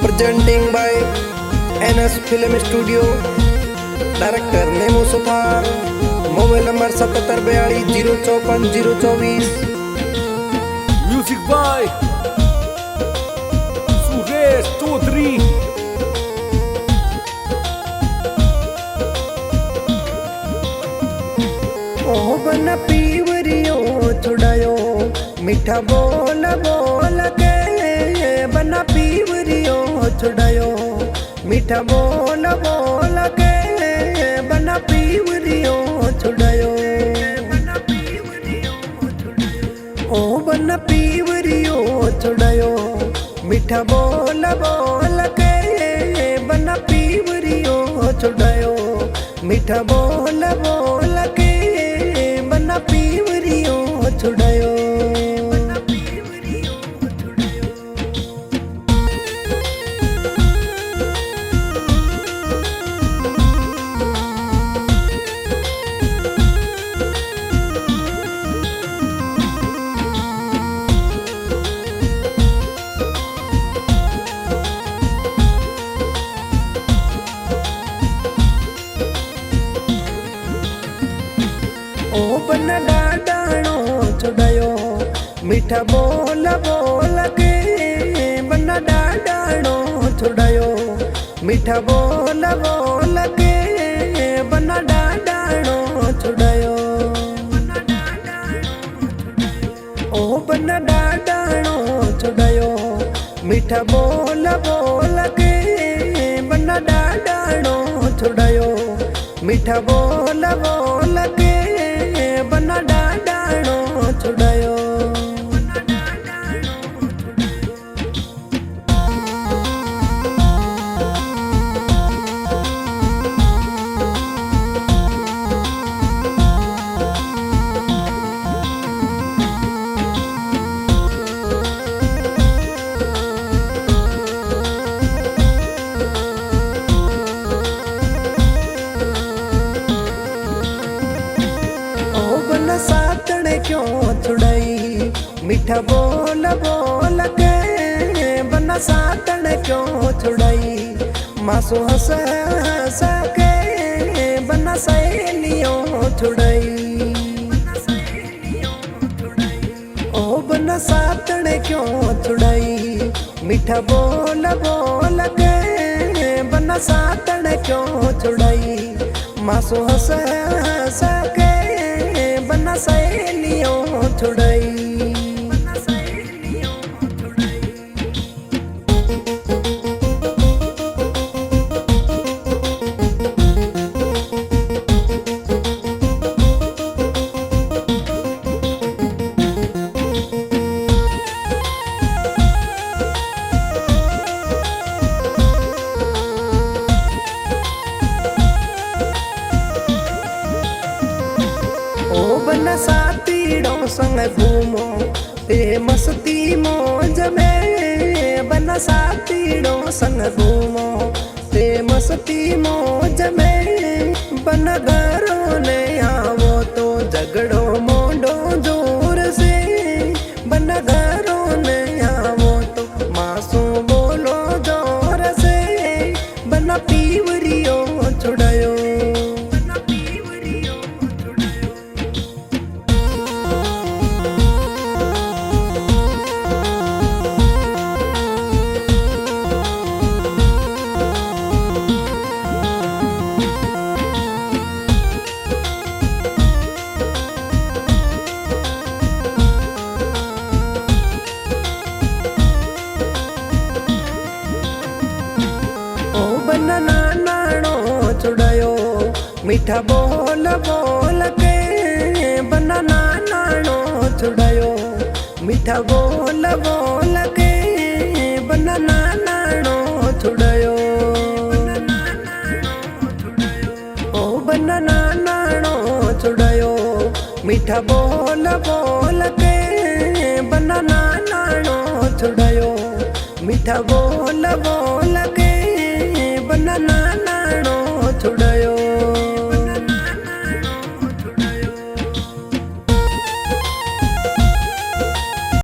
presenting by NS Film Studio, director Nemo Suthar, mobile number 7742 music by Suresh Chaudhary. ओ बन पीवरियो छुड़ायो मीठा बोल बोल के, बन पीवरियो छुड़ायो मीठा बोल बोल के, बन पीवरियो छुड़ायो। ओ बन पीवरियो छुड़ायो मीठा बोल बोल के, बन पीवरियो छुड़ायो मीठा बोल बोल के, बन पीवरियो छुड़ायो। ओ बन डाडाणो छुड़ायो मीठा बोल बोल के, बन डाडाणो छुड़ायो मीठा बोल बोल के, बन डाडाणो छुड़ायो। ओ बन डाडाणो छुड़ायो मीठा बोल बोल के, बन डाडाणो छुड़ायो मीठा बोल बोल के, बन डाडाणो छुड़ायो। सातने क्यों छुड़ाई मीठा बोल बोल के, बन सातने क्यों छुड़ाई मासू हंस हंस के, बन सहेलियों छुड़ाई। ओ बन सातने क्यों छुड़ाई मीठा बोल बोल के, बन सातने क्यों छुड़ाई मासू हंस हंस के, बन सहेलियों छुड़ाई। ओ बन साथीड़ों संग घूमो ते मस्ती मौज में, बन साथीड़ों संग घूमो ते मस्ती मौज में, बन घरों ने आवो तो झगड़ो मोड़ो जोर से, बन घरों ने आवो तो मासू बोलो जोर से, बन पीवरियो छुड़ायो। ओ बन नानाणो छुड़ायो मीठा बोल बोल के, बन नानाणो छुड़ायो मीठा बोल बोल के, बन नानाणो छुड़ायो। ओ बन नानाणो छुड़ायो मीठा बोल बोल के, बन नानाणो छुड़ायो मीठा बोल बोल के, बन नानाणो छुड़ायो।